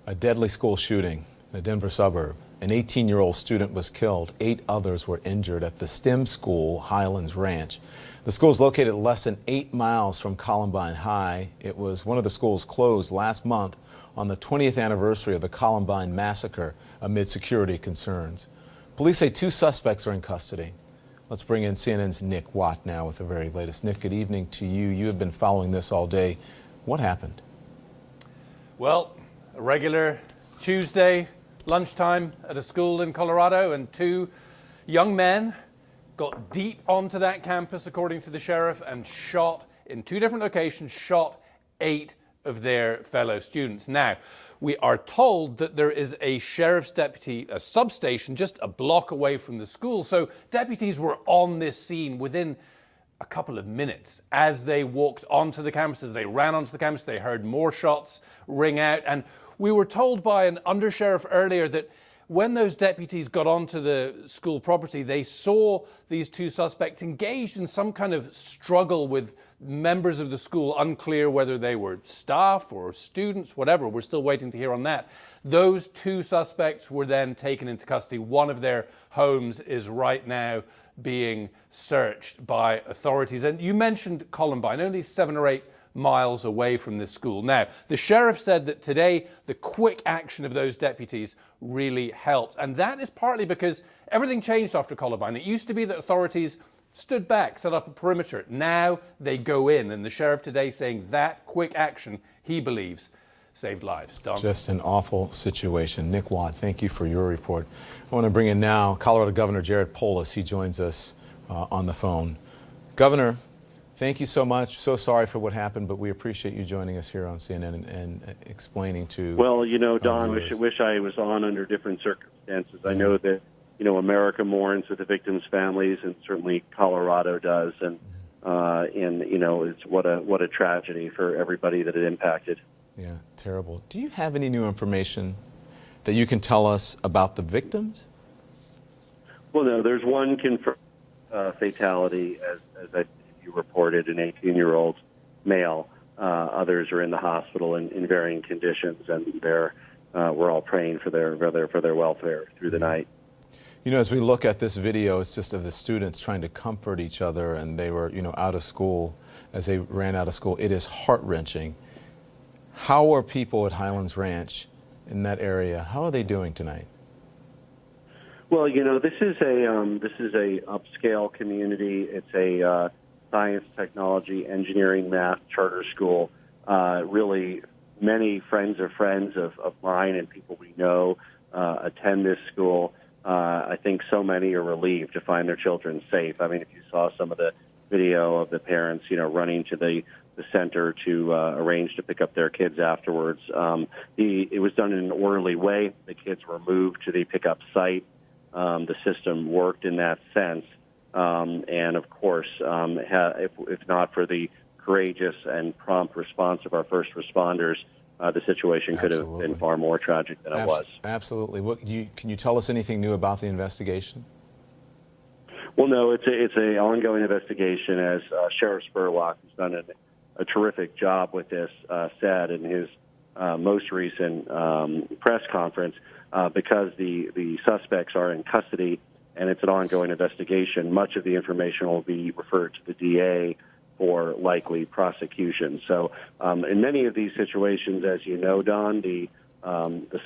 A deadly school shooting in a Denver suburb. An 18-year-old student was killed. 8 others were injured at the STEM School Highlands Ranch. The school is located less than 8 miles from Columbine High. It was one of the schools closed last month on the 20th anniversary of the Columbine massacre amid security concerns. Police say 2 suspects are in custody. Let's bring in CNN's Nick Watt now with the very latest. Nick, good evening to you. You have been following this all day. What happened? Well, a regular Tuesday lunchtime at a school in Colorado, and 2 young men got deep onto that campus, according to the sheriff, and shot in 2 different locations, shot 8 of their fellow students. Now, we are told that there is a sheriff's deputy, a substation just a block away from the school. So deputies were on this scene within a couple of minutes. As they walked onto the campus, as they ran onto the campus, they heard more shots ring out. And we were told by an undersheriff earlier that when those deputies got onto the school property, they saw these 2 suspects engaged in some kind of struggle with members of the school, unclear whether they were staff or students, whatever. We're still waiting to hear on that. Those 2 suspects were then taken into custody. One of their homes is right now being searched by authorities. And you mentioned Columbine, only 7 or 8 miles away from this school. Now, the sheriff said that today the quick action of those deputies really helped. And that is partly because everything changed after Columbine. It used to be that authorities stood back, set up a perimeter. Now they go in. And the sheriff today saying that quick action, he believes, saved lives. Don? Just an awful situation. Nick Watt, thank you for your report. I want to bring in now Colorado Governor Jared Polis. He joins us on the phone. Governor, thank you so much. So sorry for what happened, but we appreciate you joining us here on CNN and explaining to. Well, you know, Don, wish I was on under different circumstances. Yeah. I know that, you know, America mourns with the victims' families, and certainly Colorado does. And you know, it's what a tragedy for everybody that it impacted. Yeah, terrible. Do you have any new information that you can tell us about the victims? Well, no, there's one confirmed fatality, as you reported, an 18-year-old male. Others are in the hospital in varying conditions, and we're all praying for their welfare through the night. You know, as we look at this video, it's just of the students trying to comfort each other, and they were, you know, out of school as they ran out of school. It is heart-wrenching. How are people at Highlands Ranch in that area? How are they doing tonight? Well, you know, this is a upscale community. It's a science, technology, engineering, math charter school. Really, many friends of mine and people we know attend this school. I think so many are relieved to find their children safe. I mean, if you saw some of the video of the parents, you know, running to the center to arrange to pick up their kids afterwards, it was done in an orderly way. The kids were moved to the pickup site. The system worked in that sense. And of course, if not for the courageous and prompt response of our first responders, the situation could have been far more tragic than it was. Absolutely. Can you tell us anything new about the investigation? Well, no, it's an ongoing investigation, as Sheriff Spurlock, who's done a terrific job with this, said in his most recent press conference. Because the suspects are in custody and it's an ongoing investigation, much of the information will be referred to the DA for likely prosecution. So in many of these situations, as you know, Don, the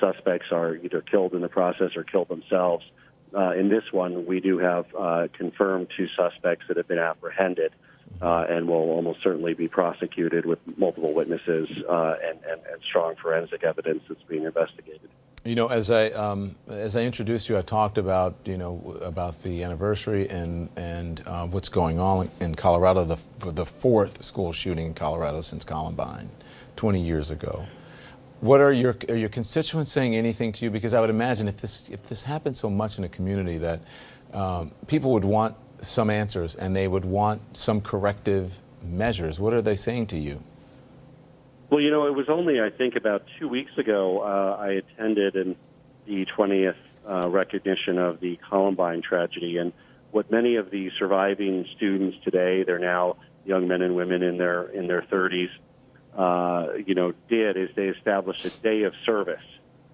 suspects are either killed in the process or killed themselves. In this one, we do have confirmed 2 suspects that have been apprehended and will almost certainly be prosecuted with multiple witnesses and strong forensic evidence that's being investigated. You know, as I introduced you, I talked about, you know, about the anniversary and what's going on in Colorado, the 4th school shooting in Colorado since Columbine 20 years ago. What are your constituents saying anything to you? Because I would imagine if this happened so much in a community that people would want some answers and they would want some corrective measures. What are they saying to you? Well, you know, it was only, I think, about 2 weeks ago I attended the 20th recognition of the Columbine tragedy. And what many of the surviving students today, they're now young men and women in their 30s, did is they established a day of service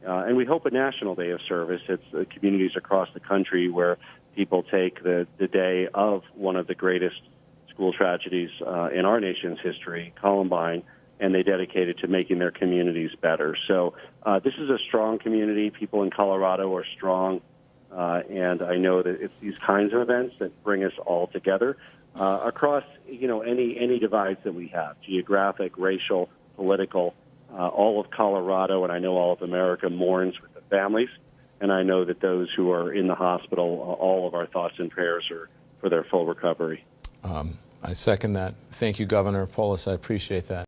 and we hope a national day of service. It's communities across the country where people take the day of one of the greatest school tragedies in our nation's history, Columbine, and they dedicate it to making their communities better. So this is a strong community. People in Colorado are strong, and I know that it's these kinds of events that bring us all together across, any divides that we have, geographic, racial, political. All of Colorado, and I know all of America, mourns with the families, and I know that those who are in the hospital, all of our thoughts and prayers are for their full recovery. I second that. Thank you, Governor Polis. I appreciate that.